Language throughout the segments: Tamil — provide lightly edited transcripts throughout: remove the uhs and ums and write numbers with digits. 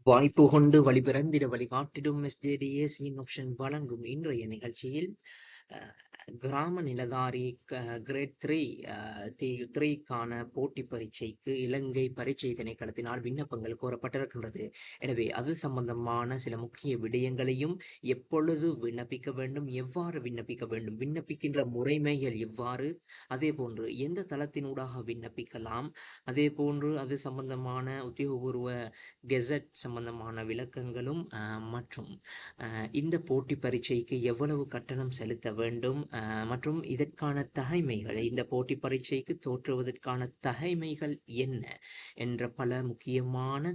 வாய்ப்பு கொண்டு வழிபிறந்திட வழிகாட்டிடும் எஸ்ஜேடிஏசியின் ஆப்ஷன் வழங்கும் இன்றைய நிகழ்ச்சியில் கிராம நிலதாரி கிரேட் 3 த்ரீக்கான போட்டி பரீட்சைக்கு இலங்கை பரீட்சை திணைக்களத்தினால் விண்ணப்பங்கள் கோரப்பட்டிருக்கின்றது. எனவே அது சம்பந்தமான சில முக்கிய விடயங்களையும், எப்பொழுது விண்ணப்பிக்க வேண்டும், எவ்வாறு விண்ணப்பிக்க வேண்டும், விண்ணப்பிக்கின்ற முறைமைகள் எவ்வாறு, அதே போன்று எந்த தளத்தினூடாக விண்ணப்பிக்கலாம், அதே போன்று அது சம்பந்தமான உத்தியோகபூர்வ கெசட் சம்பந்தமான விளக்கங்களும் மற்றும் இந்த போட்டி பரீட்சைக்கு எவ்வளவு கட்டணம் செலுத்த வேண்டும் மற்றும் இதற்கான தகைமைகள், இந்த போட்டி பரீட்சைக்கு தோற்றுவதற்கான தகைமைகள் என்ன என்ற பல முக்கியமான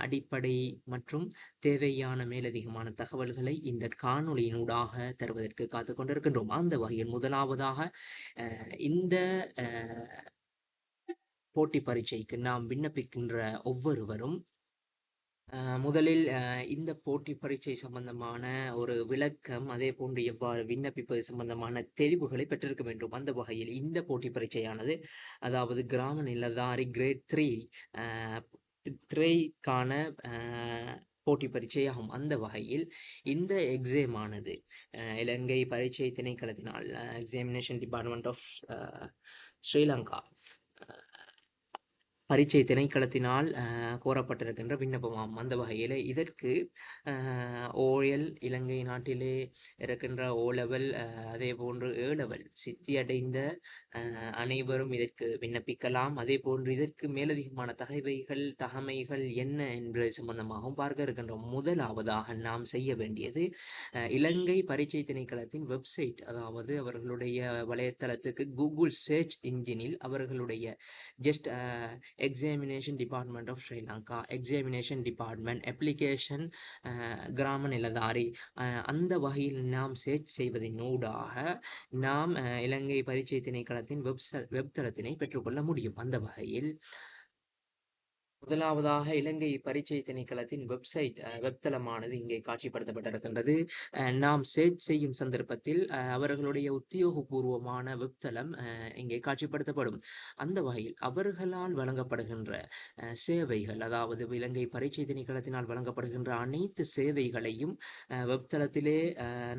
அடிப்படை மற்றும் தேவையான மேலதிகமான தகவல்களை இந்த காணொளியினூடாக தருவதற்கு காத்து கொண்டிருக்கின்றோம். அந்த வகையில் முதலாவதாக இந்த போட்டி பரீட்சைக்கு நாம் விண்ணப்பிக்கின்ற ஒவ்வொருவரும் முதலில் இந்த போட்டி பரீட்சை சம்பந்தமான ஒரு விளக்கம், அதே போன்று எவ்வாறு விண்ணப்பிப்பது சம்பந்தமான தெளிவுகளை பெற்றிருக்க வேண்டும். அந்த வகையில் இந்த போட்டி பரீட்சையானது, அதாவது கிராம நிலதாரி கிரேட் 3க்கான போட்டி பரீட்சையாகும். அந்த வகையில் இந்த எக்ஸாம் ஆனது இலங்கை பரீட்சை திணைக்களத்தினால், எக்ஸாமினேஷன் டிபார்ட்மெண்ட் ஆஃப் ஸ்ரீலங்கா பரீட்சை திணைக்களத்தினால் கோரப்பட்டிருக்கின்ற விண்ணப்பமாகும். அந்த வகையில் இதற்கு ஓஎல், இலங்கை நாட்டிலே இருக்கின்ற ஓ லெவல், அதே போன்று ஏ லெவல் சித்தியடைந்த அனைவரும் இதற்கு விண்ணப்பிக்கலாம். அதே போன்று இதற்கு மேலதிகமான தகமைகள் என்ன என்பது சம்பந்தமாகவும் பார்க்க இருக்கின்றோம். முதலாவதாக நாம் செய்ய வேண்டியது, இலங்கை பரீட்சை திணைக்களத்தின் வெப்சைட், அதாவது அவர்களுடைய வலைத்தளத்துக்கு கூகுள் சர்ச் இன்ஜினில் அவர்களுடைய just examination department of Sri Lanka, examination department, application கிராம நிலதாரி, அந்த வகையில் நாம் சர்ச் செய்வதனூடாக நாம் இலங்கை பரீட்சை திணைக்களத்தின் வெப்தளத்தினை பெற்றுக்கொள்ள முடியும். அந்த வகையில் முதலாவதாக இலங்கை பரீட்சை திணைக்களத்தின் வெப்தளமானது இங்கே காட்சிப்படுத்தப்பட்டிருக்கின்றது. நாம் சர்ச் செய்யும் சந்தர்ப்பத்தில் அவர்களுடைய உத்தியோகபூர்வமான வெப்தளம் இங்கே காட்சிப்படுத்தப்படும். அந்த வகையில் அவர்களால் வழங்கப்படுகின்ற சேவைகள், அதாவது இலங்கை பரீட்சை திணைக்களத்தினால் வழங்கப்படுகின்ற அனைத்து சேவைகளையும் வெப்தளத்திலே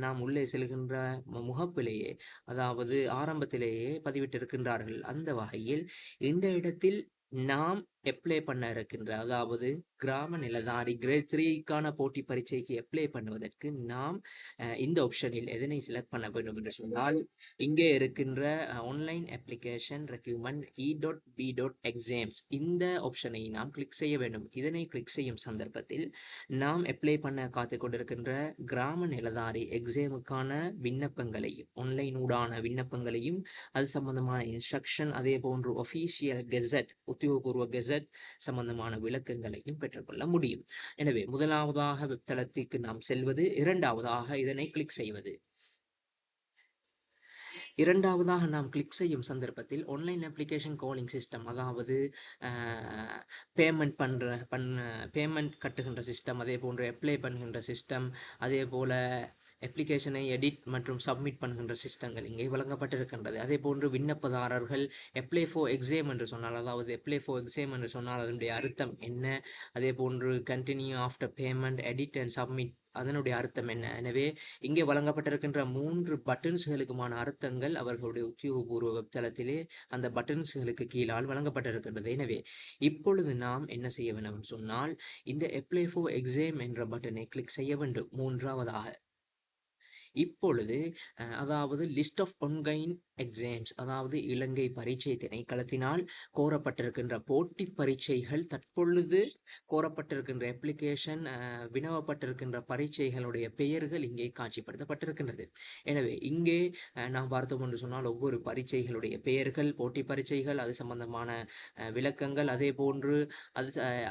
நாம் உள்ளே செல்கின்ற முகப்பிலேயே, அதாவது ஆரம்பத்திலேயே பதிவிட்டிருக்கின்றார்கள். அந்த வகையில் இந்த இடத்தில் நாம் அப்ளை பண்ண இருக்கின்ற, அதாவது கிராம நிலதாரி கிரேட் 3க்கான போட்டி பரீட்சைக்கு அப்ளை பண்ணுவதற்கு நாம் இந்த ஆப்ஷனில் எதனை செலக்ட் பண்ண வேண்டும் என்று சொன்னால், இங்கே இருக்கின்ற ஆன்லைன் அப்ளிகேஷன் ரெக்யூமெண்ட் e.b.exams இந்த ஆப்ஷனை நாம் கிளிக் செய்ய வேண்டும். இதனை கிளிக் செய்யும் சந்தர்ப்பத்தில் நாம் அப்ளை பண்ண காத்து கொண்டிருக்கின்ற கிராம நிலதாரி எக்ஸாமுக்கான விண்ணப்பங்களையும், ஆன்லைன் ஊடான விண்ணப்பங்களையும், அது சம்பந்தமான இன்ஸ்ட்ரக்ஷன், அதே போன்று ஒஃபீஷியல் கெசட், உத்தியோகபூர்வ கெசட் சம்பந்தமான விளக்கங்களையும் பெற்றுக்கொள்ள முடியும். எனவே முதலாவதாக வெப்தளத்திற்கு நாம் செல்வது, இரண்டாவதாக இதனை கிளிக் செய்வது. இரண்டாவதாக நாம் கிளிக் செய்யும் சந்தர்ப்பத்தில் ஆன்லைன் அப்ளிகேஷன் காலிங் சிஸ்டம், அதாவது பேமெண்ட் கட்டுகின்ற சிஸ்டம், அதே போன்று அப்ளை பண்ணுகின்ற சிஸ்டம், அதே போல் அப்ளிகேஷனை எடிட் மற்றும் சப்மிட் பண்ணுகின்ற சிஸ்டங்கள் இங்கே வழங்கப்பட்டிருக்கின்றது. அதே போன்று விண்ணப்பதாரர்கள் அப்ளை ஃபார் எக்ஸாம் என்று சொன்னால், அதாவது அப்ளை ஃபார் எக்ஸாம் என்று சொன்னால் அதனுடைய அர்த்தம் என்ன, அதே போன்று continue after payment, edit and submit அதனுடைய அர்த்தம் என்ன. எனவே இங்கே வழங்கப்பட்டிருக்கின்ற 3 பட்டன்ஸ்களுக்குமான அர்த்தங்கள் அவர்களுடைய உத்தியோகபூர்வ வெப்தளத்திலே அந்த பட்டன்ஸ்களுக்கு கீழால் வழங்கப்பட்டிருக்கின்றது. எனவே இப்பொழுது நாம் என்ன செய்ய வேண்டும் சொன்னால், இந்த அப்ளை ஃபார் எக்ஸாம் என்ற பட்டனை கிளிக் செய்ய வேண்டும். மூன்றாவதாக இப்பொழுது அதாவது லிஸ்ட் ஆஃப் ஒன்கைன் எக்ஸாம்ஸ், அதாவது இலங்கை பரீட்சை திணைக்களத்தினால் கோரப்பட்டிருக்கின்ற போட்டி பரீட்சைகள், தற்பொழுது கோரப்பட்டிருக்கின்ற அப்ளிகேஷன் வினவப்பட்டிருக்கின்ற பரீட்சைகளுடைய பெயர்கள் இங்கே காட்சிப்படுத்தப்பட்டிருக்கின்றது. எனவே இங்கே நாம் பார்த்தோம் என்று சொன்னால், ஒவ்வொரு பரீட்சைகளுடைய பெயர்கள், போட்டி பரீட்சைகள், அது சம்பந்தமான விளக்கங்கள், அதே போன்று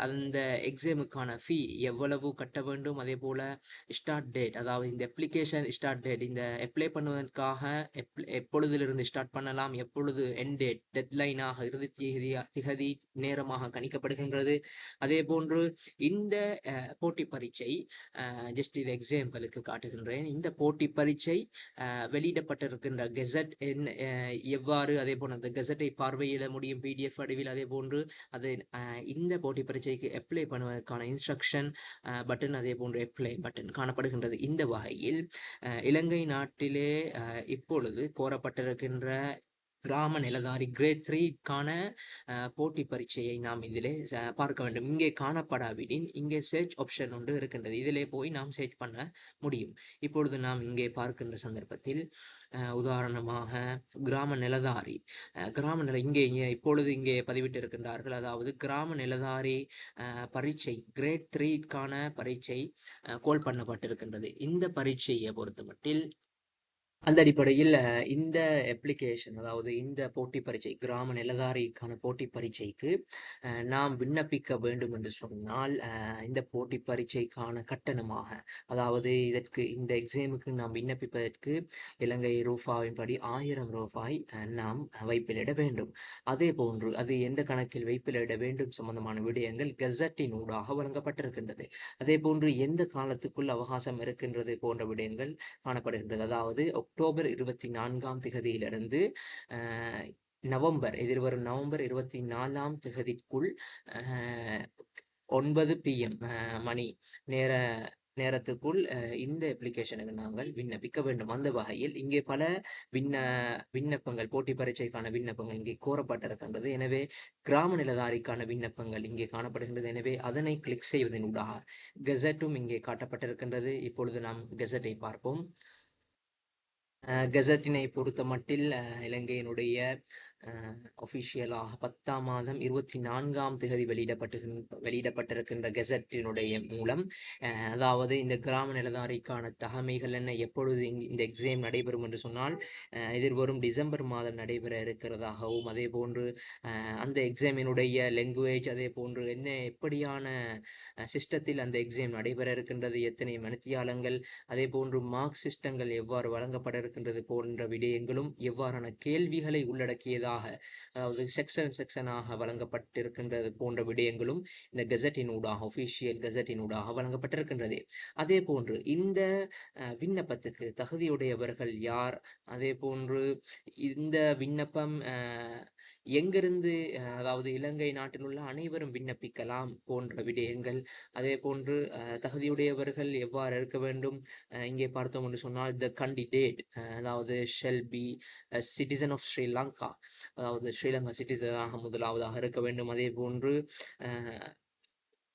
அந்த எக்ஸாமுக்கான ஃபீ எவ்வளவு கட்ட வேண்டும், அதே போல ஸ்டார்ட் டேட், அதாவது இந்த அப்ளிகேஷன் ஸ்டார்ட் ஸ்டார்ட் டேட் இந்த அப்ளை பண்ணுவதற்காக எப்பொழுதிலிருந்து ஸ்டார்ட் பண்ணலாம், எப்பொழுது எண்ட் டேட் டெட்லைனாக இறுதி திகதி நேரமாக கணிக்கப்படுகின்றது. அதே போன்று இந்த போட்டி பரீட்சை ஜஸ்ட் இது எக்ஸாம்பிளுக்கு காட்டுகின்றேன். இந்த போட்டி பரீட்சை வெளியிடப்பட்டிருக்கின்ற கெசட் எவ்வாறு, அதே போன்று அந்த கெசட்டை பார்வையிட முடியும் பிடிஎஃப் வடிவில். அதே போன்று அது இந்த போட்டி பரீட்சைக்கு அப்ளை பண்ணுவதற்கான இன்ஸ்ட்ரக்ஷன் பட்டன், அதே போன்று அப்ளை பட்டன் காணப்படுகின்றது. இந்த வகையில் இலங்கை நாட்டிலே இப்பொழுது கோரப்பட்டிருக்கின்ற கிராம நிலதாரி கிரேட் 3க்கான போட்டி பரீட்சையை நாம் இதிலே பார்க்க வேண்டும். இங்கே காணப்படாவிடின் இங்கே சர்ச் ஆப்ஷன் ஒன்று இருக்கின்றது. இதிலே போய் நாம் சர்ச் பண்ண முடியும். இப்பொழுது நாம் இங்கே பார்க்கின்ற சந்தர்ப்பத்தில் உதாரணமாக கிராம நிலதாரி இங்கே இப்பொழுது இங்கே பதிவிட்டு இருக்கின்றார்கள். அதாவது கிராம நிலதாரி பரீட்சை கிரேட் 3க்கான பரீட்சை கோல் பண்ணப்பட்டிருக்கின்றது. இந்த பரீட்சையை பொறுத்தமட்டில் அந்த அடிப்படையில் இந்த அப்ளிகேஷன், அதாவது இந்த போட்டி பரீட்சை கிராம நிலதாரிக்கான போட்டி பரீட்சைக்கு நாம் விண்ணப்பிக்க வேண்டும் என்று சொன்னால் இந்த போட்டி பரீட்சைக்கான கட்டணமாக, அதாவது இந்த எக்ஸாமுக்கு நாம் விண்ணப்பிப்பதற்கு இலங்கை ரூபாவின் படி 1000 ரூபாய் நாம் வைப்பிலிட வேண்டும். அதே போன்று அது எந்த கணக்கில் வைப்பிலிட வேண்டும் சம்பந்தமான விடயங்கள் கெசட்டின் ஊடாக வழங்கப்பட்டிருக்கின்றது. அதே போன்று எந்த காலத்துக்குள் அவகாசம் இருக்கின்றது போன்ற விடயங்கள் காணப்படுகின்றது. அதாவது அக்டோபர் 24ஆம் திகதியிலிருந்து எதிர்வரும் நவம்பர் 24ஆம் திகதிக்குள் 9 PM மணி நேரத்துக்குள் இந்த அப்ளிகேஷனுக்கு நாங்கள் விண்ணப்பிக்க வேண்டும். அந்த வகையில் இங்கே பல விண்ணப்பங்கள், போட்டி பரீட்சைக்கான விண்ணப்பங்கள் இங்கே கோரப்பட்டிருக்கின்றது. எனவே கிராம நிலதாரிக்கான விண்ணப்பங்கள் இங்கே காணப்படுகின்றது. எனவே அதனை கிளிக் செய்வதனூடாக கெசட்டும் இங்கே காட்டப்பட்டிருக்கின்றது. இப்பொழுது நாம் கெசட்டை பார்ப்போம். கெசட்டினை பொறுத்த மட்டில் இலங்கையினுடைய ஒஃபிஷியலாக 10ஆம் மாதம் 24ஆம் திகதி வெளியிடப்பட்டிருக்கின்ற கெசட்டினுடைய மூலம், அதாவது இந்த கிராம நிலதாரிக்கான தகமைகள் என்ன, எப்பொழுது இந்த எக்ஸாம் நடைபெறும் என்று சொன்னால் எதிர்வரும் டிசம்பர் மாதம் நடைபெற இருக்கிறதாகவும், அதே போன்று அந்த எக்ஸாமினுடைய லாங்குவேஜ், அதே போன்று எப்படியான சிஸ்டத்தில் அந்த எக்ஸாம் நடைபெற இருக்கின்றது, எத்தனை மணித்தியாலங்கள், அதே போன்று மார்க் சிஸ்டங்கள் எவ்வாறு வழங்கப்பட இருக்கின்றது போன்ற விடயங்களும், எவ்வாறான கேள்விகளை உள்ளடக்கியதாக, அதாவது செக்ஷனாக வழங்கப்பட்டிருக்கின்றது போன்ற விடயங்களும் இந்த கெசட்டின் ஊடாக, ஒஃபிஷியல் கெசட்டின் ஊடாக வழங்கப்பட்டிருக்கின்றது. அதே போன்று இந்த விண்ணப்பத்துக்கு தகுதியுடையவர்கள் யார், அதே போன்று இந்த விண்ணப்பம் எங்கிருந்து, அதாவது இலங்கை நாட்டில் உள்ள அனைவரும் விண்ணப்பிக்கலாம் போன்ற விடயங்கள், அதே போன்று தகுதியுடையவர்கள் எவ்வாறு இருக்க வேண்டும், இங்கே பார்த்தோம் என்று சொன்னால் த கண்டிடேட், அதாவது shall be citizen of Sri Lanka, அதாவது ஸ்ரீலங்கா சிட்டிசனாக முதலாவதாக இருக்க வேண்டும். அதே போன்று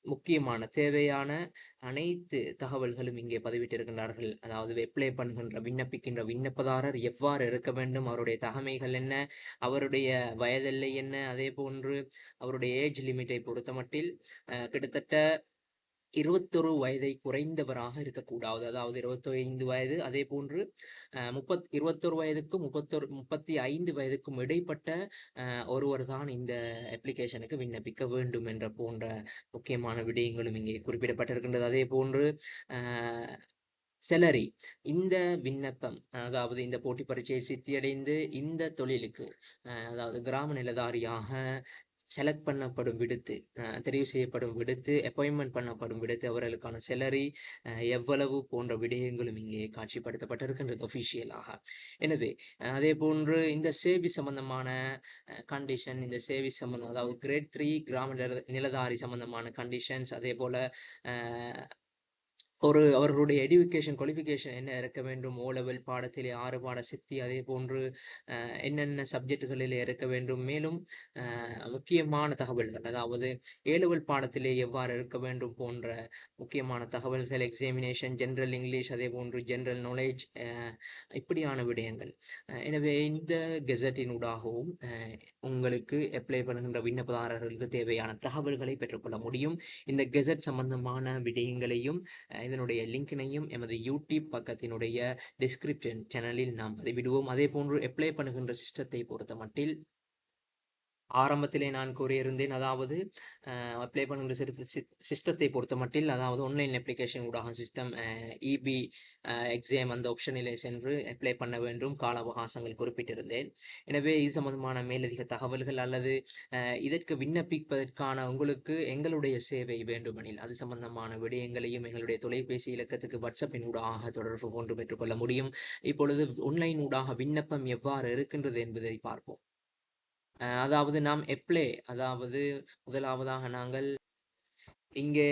முக்கியமான தேவையான அனைத்து தகவல்களும் இங்கே பதிவிட்டிருக்கின்றார்கள். அதாவது அப்ளை பண்ணுகின்ற விண்ணப்பிக்கின்ற விண்ணப்பதாரர் எவ்வாறு இருக்க வேண்டும், அவருடைய தகமைகள் என்ன, அவருடைய வயதெல்லை என்ன, அதே போன்று அவருடைய ஏஜ் லிமிட்டை பொறுத்த மட்டில் கிட்டத்தட்ட 21 வயதை குறைந்தவராக இருக்கக்கூடாது. அதாவது 25 வயது, அதே போன்று 21 வயதுக்கும் 35 வயதுக்கும் இடைப்பட்ட ஒருவர் தான் இந்த அப்ளிகேஷனுக்கு விண்ணப்பிக்க வேண்டும் என்ற போன்ற முக்கியமான விடயங்களும் இங்கே குறிப்பிடப்பட்டிருக்கின்றது. அதே போன்று செலரி, இந்த விண்ணப்பம், அதாவது இந்த போட்டி பரீட்சையை சித்தியடைந்து இந்த தொழிலுக்கு, அதாவது கிராம நிலதாரியாக செலக்ட் பண்ணப்படும் விடுத்து, தெரிவு செய்யப்படும் விடுத்து, அப்பாயின்மெண்ட் பண்ணப்படும் விடுத்து, அவர்களுக்கான செலரி எவ்வளவு போன்ற விடயங்களும் இங்கே காட்சிப்படுத்தப்பட்டிருக்கின்றது ஒஃபிஷியலாக. எனவே அதே போன்று இந்த சேவை சம்பந்தமான கண்டிஷன், இந்த சேவை சம்பந்தம், அதாவது கிரேட் 3 கிராம நிலதாரி சம்பந்தமான கண்டிஷன்ஸ், அதே போல அவர்களுடைய எடுகேஷன் குவாலிஃபிகேஷன் என்ன இருக்க வேண்டும், ஓ லெவல் பாடத்திலே 6 பாட சித்தி, அதே போன்று என்னென்ன சப்ஜெக்டுகளில் இருக்க வேண்டும், மேலும் முக்கியமான தகவல்கள், அதாவது ஏ லெவல் பாடத்திலே எவ்வாறு இருக்க வேண்டும் போன்ற முக்கியமான தகவல்கள், எக்ஸாமினேஷன், ஜென்ரல் இங்கிலீஷ், அதே போன்று ஜென்ரல் நாலேஜ், இப்படியான விடயங்கள். எனவே இந்த கெசட்டினூடாகவும் உங்களுக்கு அப்ளை பண்ணுகின்ற விண்ணப்பதாரர்களுக்கு தேவையான தகவல்களை பெற்றுக்கொள்ள முடியும். இந்த கெசட் சம்பந்தமான விடயங்களையும் இதனுடைய லிங்கினையும் எமது யூடியூப் பக்கத்தினுடைய டிஸ்கிரிப்ஷன் சேனலில் நாம் பதிவிடுவோம். அதே போன்று அப்ளை பண்ணுகின்ற சிஸ்டத்தை பொறுத்த மட்டில் ஆரம்பத்திலே நான் கூறியிருந்தேன். அதாவது அப்ளை பண்ணுகின்ற சிஸ்டத்தை பொறுத்தமட்டில், அதாவது ஆன்லைன் அப்ளிகேஷன் ஊடாக சிஸ்டம் இபி எக்ஸாம் அந்த ஆப்ஷனிலே சென்று அப்ளை பண்ண வேண்டும். கால அவகாசங்கள் குறிப்பிட்டிருந்தேன். எனவே இது சம்பந்தமான மேலதிக தகவல்கள் அல்லது இதற்கு விண்ணப்பிப்பதற்கான உங்களுக்கு எங்களுடைய சேவை வேண்டுமெனில், அது சம்பந்தமான விடயங்களையும் எங்களுடைய தொலைபேசி இலக்கத்துக்கு வாட்ஸ்அப்பின் ஊடாக தொடர்பு கொண்டு பெற்றுக்கொள்ள முடியும். இப்பொழுது ஆன்லைன் ஊடாக விண்ணப்பம் எவ்வாறு இருக்கின்றது என்பதை பார்ப்போம். அதாவது நாம் அதாவது முதலாவதாக நாங்கள் இங்கே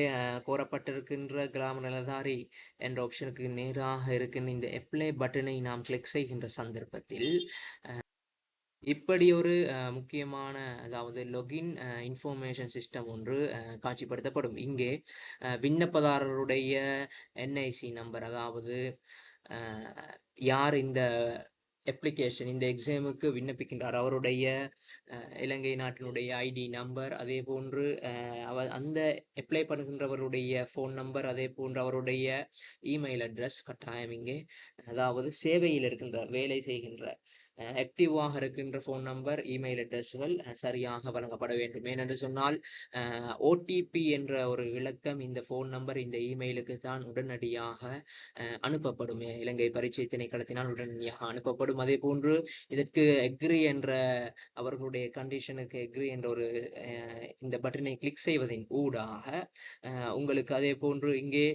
கோரப்பட்டிருக்கின்ற கிராம நிலதாரி என்ற ஆப்ஷனுக்கு நேராக இருக்கின்ற இந்த அப்ளை பட்டனை நாம் கிளிக் செய்கின்ற சந்தர்ப்பத்தில் இப்படி ஒரு முக்கியமான அதாவது லொகின் இன்ஃபர்மேஷன் சிஸ்டம் ஒன்று காட்சிப்படுத்தப்படும். இங்கே விண்ணப்பதாரருடைய என்ஐசி நம்பர், அதாவது யார் இந்த அப்ளிகேஷன் இந்த எக்ஸாமுக்கு விண்ணப்பிக்கின்றார் அவருடைய இலங்கை நாட்டினுடைய ஐடி நம்பர், அதே போன்று அந்த அப்ளை பண்ணுகின்றவருடைய ஃபோன் நம்பர், அதே போன்று அவருடைய இமெயில் அட்ரஸ் கட்டாயம் இங்கே, அதாவது சேவையில் இருக்கின்ற வேலை செய்கின்ற ஆக்டிவாக இருக்கின்ற ஃபோன் நம்பர், இமெயில் அட்ரஸ்கள் சரியாக வழங்கப்பட வேண்டும். ஏனென்று சொன்னால் ஓடிபி என்ற ஒரு இலக்கம் இந்த ஃபோன் நம்பர் இந்த இமெயிலுக்கு தான் உடனடியாக அனுப்பப்படும். இலங்கை பரீட்சை திணைக்களத்தினால் உடனடியாக அனுப்பப்படும். அதே போன்று இதற்கு எக்ரி என்ற அவர்களுடைய கண்டிஷனுக்கு எக்ரி என்ற ஒரு இந்த பட்டனை கிளிக் செய்வதின் ஊடாக உங்களுக்கு அதே போன்று இங்கே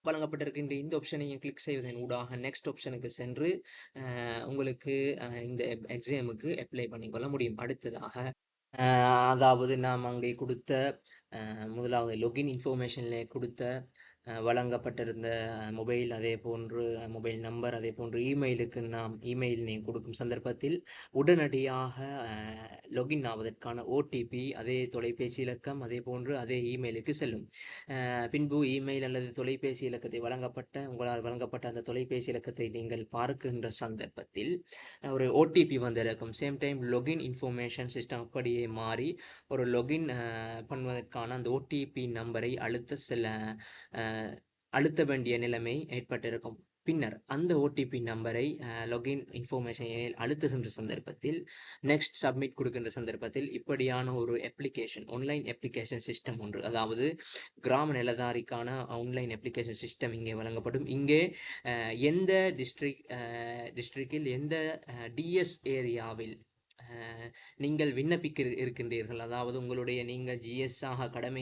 வழங்கப்பட்டிருக்கின்ற இந்த ஆப்ஷனையும் கிளிக் செய்வதன் ஊடாக நெக்ஸ்ட் ஆப்ஷனுக்கு சென்று உங்களுக்கு இந்த எக்ஸாமுக்கு அப்ளை பண்ணிக்கொள்ள முடியும். அடுத்ததாக அதாவது நாம் அங்கே கொடுத்த முதலாவது லொகின் இன்ஃபர்மேஷனில் கொடுத்த வழங்கப்பட்டிருந்த மொபைல், அதே போன்று மொபைல் நம்பர், அதே போன்று இமெயிலுக்கு நாம் இமெயில் நேம் கொடுக்கும் சந்தர்ப்பத்தில் உடனடியாக லொகின் ஆவதற்கான ஓடிபி அதே தொலைபேசி இலக்கம் அதே போன்று அதே இமெயிலுக்கு செல்லும். பின்பு இமெயில் அல்லது தொலைபேசி இலக்கத்தை உங்களால் வழங்கப்பட்ட அந்த தொலைபேசி இலக்கத்தை நீங்கள் பார்க்கின்ற சந்தர்ப்பத்தில் ஒரு ஓடிபி வந்திருக்கும். Same time log in information system அப்படியே மாறி ஒரு லொகின் பண்ணுவதற்கான அந்த ஓடிபி நம்பரை அழுத்த வேண்டிய நிலைமை ஏற்பட்டிருக்கும். பின்னர் அந்த ஓடிபி நம்பரை லொகின் இன்ஃபர்மேஷனில் அழுத்துகின்ற சந்தர்ப்பத்தில் நெக்ஸ்ட் சப்மிட் கொடுக்கின்ற சந்தர்ப்பத்தில் இப்படியான ஒரு ஆன்லைன் அப்ளிகேஷன் சிஸ்டம் ஒன்று, அதாவது கிராம நிலதாரிக்கான ஆன்லைன் அப்ளிகேஷன் சிஸ்டம் இங்கே வழங்கப்படும். இங்கே எந்த டிஸ்ட்ரிக்டில் எந்த டிஎஸ் ஏரியாவில் நீங்கள் இருக்கின்றீர்கள், அதாவது உங்களுடைய நீங்கள் ஜிஎஸ்ஸாக கடமை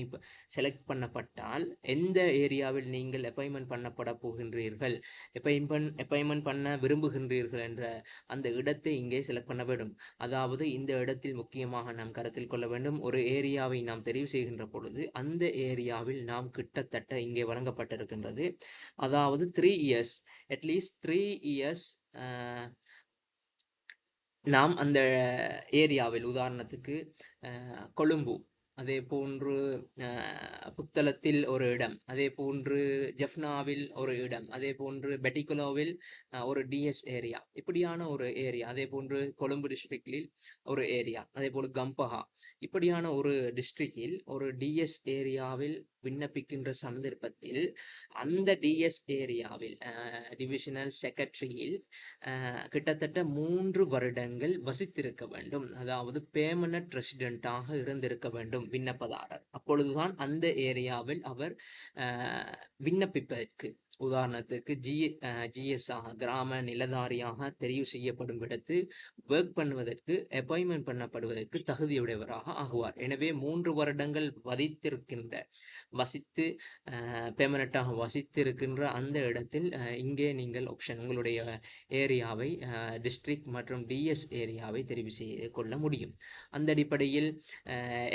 செலக்ட் பண்ணப்பட்டால் எந்த ஏரியாவில் நீங்கள் அப்பாயின்மெண்ட் பண்ணப்பட போகின்றீர்கள், அப்பாயின்மெண்ட் பண்ண விரும்புகின்றீர்கள் என்ற அந்த இடத்தை இங்கே செலக்ட் பண்ண வேண்டும். அதாவது இந்த இடத்தில் முக்கியமாக நாம் கருத்தில் கொள்ள வேண்டும், ஒரு ஏரியாவை நாம் தெரிவு செய்கின்ற பொழுது அந்த ஏரியாவில் நாம் கிட்டத்தட்ட இங்கே வழங்கப்பட்டிருக்கின்றது, அதாவது 3 இயர்ஸ் அட்லீஸ்ட் 3 இயர்ஸ் நாம் அந்த ஏரியாவில் உதாரணத்துக்கு கொழும்பு, அதே போன்று புத்தளத்தில் ஒரு இடம், அதே போன்று ஜெஃப்னாவில் ஒரு இடம், அதே போன்று பெட்டிகுலோவில் ஒரு டிஎஸ் ஏரியா, இப்படியான ஒரு ஏரியா, அதே போன்று கொழும்பு டிஸ்ட்ரிக்டில் ஒரு ஏரியா, அதே போல் கம்பஹா, இப்படியான ஒரு டிஸ்ட்ரிக்டில் ஒரு டிஎஸ் ஏரியாவில் விண்ணப்பிக்கின்ற சந்தர்ப்பத்தில் அந்த டிஎஸ் ஏரியாவில் டிவிஷனல் செக்ரட்டரியில் கிட்டத்தட்ட 3 வருடங்கள் வசித்திருக்க வேண்டும், அதாவது பெர்மனன்ட் ரெசிடென்ட்டாக இருந்திருக்க வேண்டும் விண்ணப்பதாரர். அப்பொழுதுதான் அந்த ஏரியாவில் அவர் விண்ணப்பிப்பதற்கு, உதாரணத்துக்கு ஜிஎஸ்ஆக கிராம நிலதாரியாக தெரிவு செய்யப்படும் விடத்து ஒர்க் பண்ணுவதற்கு அப்பாயின்மெண்ட் பண்ணப்படுவதற்கு தகுதியுடையவராக ஆகுவார். எனவே 3 வருடங்கள் வசித்து பெர்மனண்டாக வசித்திருக்கின்ற அந்த இடத்தில் இங்கே நீங்கள் ஆப்ஷன் உங்களுடைய ஏரியாவை டிஸ்ட்ரிக்ட் மற்றும் டிஎஸ் ஏரியாவை தெரிவு செய்து கொள்ள முடியும். அந்த அடிப்படையில்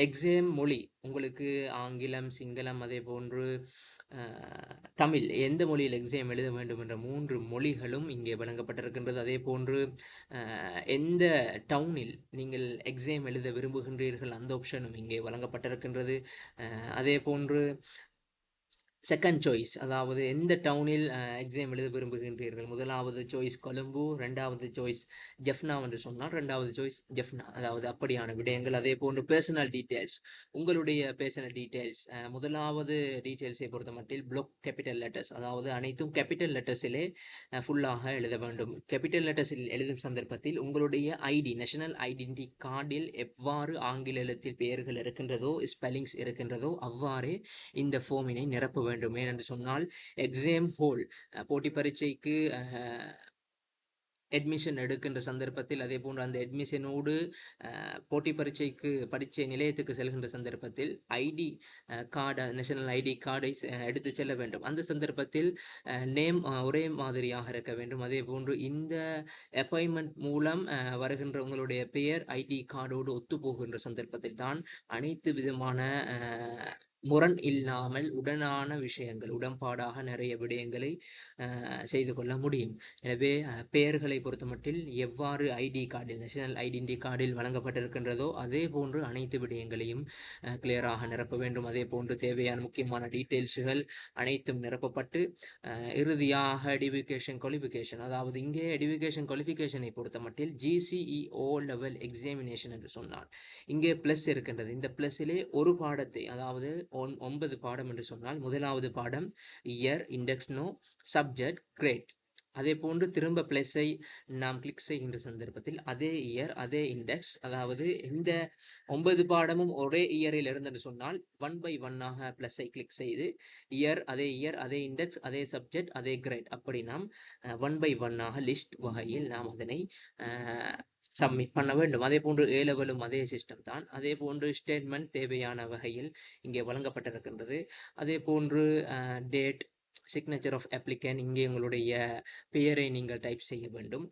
எக்ஸாம் மொழி உங்களுக்கு ஆங்கிலம், சிங்களம், அதே போன்று தமிழ் எந்த மொழியில் எக்ஸாம் எழுத வேண்டும் என்ற 3 மொழிகளும் இங்கே வழங்கப்பட்டிருக்கின்றது. அதே போன்று எந்த டவுனில் நீங்கள் எக்ஸாம் எழுத விரும்புகின்றீர்கள் அந்த ஆப்ஷனும் இங்கே வழங்கப்பட்டிருக்கின்றது. அதே போன்று செகண்ட் சாய்ஸ் அதாவது எந்த டவுனில் எக்ஸாம் எழுத விரும்புகின்றீர்கள்? முதலாவது சாய்ஸ் கொழும்பு, 2வது சாய்ஸ் ஜெஃப்னா என்று சொன்னால் 2வது சாய்ஸ் ஜெஃப்னா. அதாவது அப்படியான விடயங்கள். அதே போன்று பெர்சனல் டீட்டெயில்ஸ், உங்களுடைய பெர்சனல் டீட்டெயில்ஸ். முதலாவது டீட்டெயில்ஸை பொறுத்தமட்டில் ப்ளாக் கேபிட்டல் லெட்டர்ஸ், அதாவது அனைத்தும் கேபிட்டல் லெட்டர்ஸிலே ஃபுல்லாக எழுத வேண்டும். கேபிட்டல் லெட்டர்ஸில் எழுதும் சந்தர்ப்பத்தில் உங்களுடைய ஐடி, நேஷனல் ஐடென்டி கார்டில் எவ்வாறு ஆங்கில எழுத்தில் பெயர்கள் இருக்கின்றதோ, ஸ்பெல்லிங்ஸ் இருக்கின்றதோ அவ்வாறே இந்த ஃபோமினை நிரப்ப வேண்டும். ஏனென்று சொன்னால் எக்ஸாம் ஹோல், போட்டி பரீட்சைக்கு அட்மிஷன் எடுக்கின்ற சந்தர்ப்பத்தில், அதே போன்று அந்த அட்மிஷனோடு போட்டி பரீட்சைக்கு பரீட்சை நிலையத்துக்கு செல்கின்ற சந்தர்ப்பத்தில் ஐடி கார்டு, நேஷனல் ஐடி கார்டை எடுத்து செல்ல வேண்டும். அந்த சந்தர்ப்பத்தில் நேம் ஒரே மாதிரியாக இருக்க வேண்டும். அதே போன்று இந்த அப்பாயின்மெண்ட் மூலம் வருகின்ற உங்களுடைய பெயர் ஐடி கார்டோடு ஒத்துப்போகின்ற சந்தர்ப்பத்தில் தான் அனைத்து விதமான முரண் இல்லாமல் உடனான விஷயங்கள், உடன்பாடாக நிறைய விடயங்களை செய்து கொள்ள முடியும். எனவே பெயர்களை பொறுத்தமட்டில் எவ்வாறு ஐடி கார்டில், நேஷனல் ஐடென்டி கார்டில் வழங்கப்பட்டிருக்கின்றதோ அதே போன்று அனைத்து விடயங்களையும் கிளியராக நிரப்ப வேண்டும். அதே போன்று தேவையான முக்கியமான டீட்டெயில்ஸுகள் அனைத்தும் நிரப்பப்பட்டு இறுதியாக எடுகேஷன் குவாலிஃபிகேஷன், அதாவது இங்கே எடுகேஷன் குவாலிஃபிகேஷனை பொறுத்தமட்டில் ஜிசிஇ ஓ லெவல் எக்ஸாமினேஷன் என்று சொன்னார். இங்கே ப்ளஸ் இருக்கின்றது. இந்த ப்ளஸிலே ஒரு பாடத்தை, அதாவது 9 பாடம் என்று சொன்னால் முதலாவது பாடம் year, index, no, subject, grade. அதே போன்று திரும்ப பிளஸை நாம் கிளிக் செய்கின்ற சந்தர்ப்பத்தில் அதே இயர், அதே இண்டெக்ஸ், அதாவது இந்த 9 பாடமும் ஒரே இயரில் இருந்து சொன்னால் 1 by 1 பிளஸை கிளிக் செய்து இயர், அதே இண்டெக்ஸ், அதே சப்ஜெக்ட், அதே கிரேட், அப்படி நாம் 1 by 1 லிஸ்ட் வகையில் நாம் அதனை சப்மிட் பண்ண வேண்டும். அதே போன்று ஏ லெவலும் அதே சிஸ்டம் தான். அதே போன்று ஸ்டேட்மெண்ட் தேவையான வகையில் இங்கே வழங்கப்பட்டிருக்கின்றது. அதே போன்று டேட், சிக்னேச்சர் ஆஃப் அப்ளிகன், இங்கே உங்களுடைய பெயரை நீங்கள் டைப் செய்ய வேண்டும்.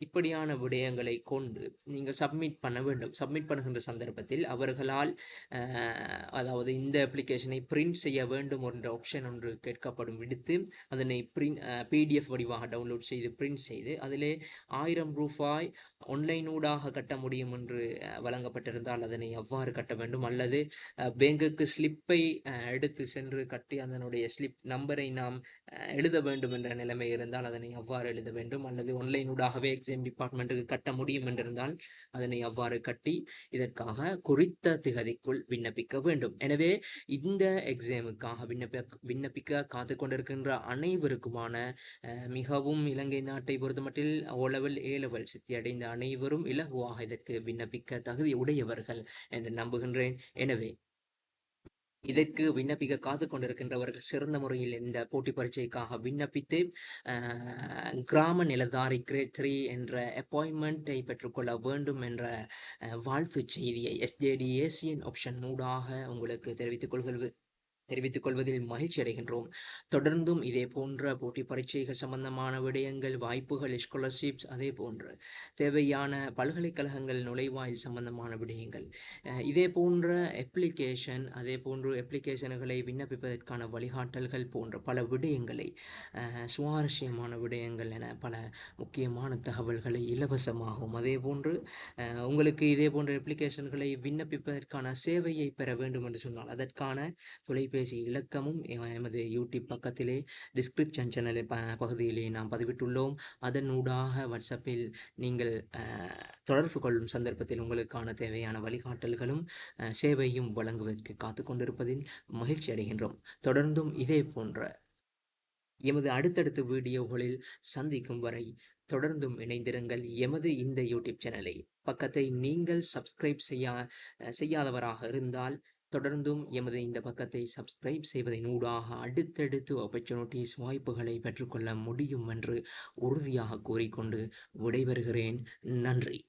இப்படியான விடயங்களை கொண்டு நீங்கள் சப்மிட் பண்ண வேண்டும். சப்மிட் பண்ணுகின்ற சந்தர்ப்பத்தில் அவர்களால் அதாவது இந்த அப்ளிகேஷனை பிரிண்ட் செய்ய வேண்டும் என்ற ஆப்ஷன் ஒன்று கேட்கப்படும். விடுத்து அதனை பிடிஎஃப் வடிவாக டவுன்லோட் செய்து பிரிண்ட் செய்து அதிலே 1000 ரூபாய் ஆன்லைனூடாக கட்ட முடியும் என்று வழங்கப்பட்டிருந்தால் அதனை அவ்வாறு கட்ட வேண்டும். அல்லது பேங்குக்கு ஸ்லிப்பை எடுத்து சென்று கட்டி அதனுடைய ஸ்லிப் நம்பரை நாம் எழுத வேண்டும் என்ற நிலைமை இருந்தால் அதனை அவ்வாறு எழுத வேண்டும். அல்லது ஆன்லைனூடாகவே எக்ஸாம் டிபார்ட்மெண்ட்டுக்கு கட்ட முடியும் என்றிருந்தால் அதனை அவ்வாறு கட்டி இதற்காக குறித்த திகதிக்குள் விண்ணப்பிக்க வேண்டும். எனவே இந்த எக்ஸாமுக்காக விண்ணப்பிக்க காத்து கொண்டிருக்கின்ற அனைவருக்குமான மிகவும் இலங்கை நாட்டை பொறுத்தமட்டில் ஓ லெவல், ஏ லெவல் சித்தி அடைந்த அனைவரும் இலகுவாக இதற்கு விண்ணப்பிக்க தகுதி உடையவர்கள் என்று நம்புகின்றேன். எனவே இதற்கு விண்ணப்பிக்க காத்து கொண்டிருக்கின்றவர்கள் சிறந்த முறையில் இந்த போட்டி பரீட்சைக்காக விண்ணப்பித்து கிராம நிலதாரி கிரேட் 3 என்ற அப்பாயின்மெண்ட்டை பெற்றுக்கொள்ள வேண்டும் என்ற வாழ்த்து செய்தியை எஸ்ஜேடி ஏசியன் ஆப்ஷன் ஊடாக உங்களுக்கு தெரிவித்துக் கொள்வதில் மகிழ்ச்சி அடைகின்றோம். தொடர்ந்தும் இதே போன்ற போட்டி பரீட்சைகள் சம்பந்தமான விடயங்கள், வாய்ப்புகள், ஸ்காலர்ஷிப்ஸ், அதே போன்று தேவையான பல்கலைக்கழகங்கள் நுழைவாயில் சம்பந்தமான விடயங்கள், இதே போன்ற அப்ளிகேஷன், அதே போன்று அப்ளிகேஷன்களை விண்ணப்பிப்பதற்கான வழிகாட்டல்கள் போன்ற பல விடயங்களை, சுவாரஸ்யமான விடயங்கள் என பல முக்கியமான தகவல்களை இலவசமாகவும், அதே போன்று உங்களுக்கு இதே போன்ற அப்ளிகேஷன்களை விண்ணப்பிப்பதற்கான சேவையை பெற வேண்டும் என்று சொன்னால் அதற்கான தொலைபேசி இலக்கமும் எமது யூடியூப் பக்கத்திலே டிஸ்கிரிப்ஷன் சேனல் பகுதியிலே நாம் பதிவிட்டுள்ளோம். அதனூடாக வாட்ஸ்அப்பில் நீங்கள் தொடர்பு கொள்ளும் சந்தர்ப்பத்தில் உங்களுக்கான தேவையான வழிகாட்டல்களும் சேவையும் வழங்குவதற்கு காத்து கொண்டிருப்பதில் மகிழ்ச்சி அடைகின்றோம். தொடர்ந்தும் இதே போன்ற எமது அடுத்தடுத்த வீடியோகளில் சந்திக்கும் வரை தொடர்ந்தும் இணைந்திருங்கள். எமது இந்த யூடியூப் சேனலை பக்கத்தை நீங்கள் சப்ஸ்கிரைப் செய்யாதவராக இருந்தால் தொடர்ந்தும் எமது இந்த பக்கத்தை சப்ஸ்கிரைப் செய்வதனூடாக அடுத்தடுத்து ஆப்பர்ச்சுனிட்டிஸ், வாய்ப்புகளை பெற்றுக்கொள்ள முடியும் என்று உறுதியாக கூறிக்கொண்டு விடைபெறுகிறேன். நன்றி.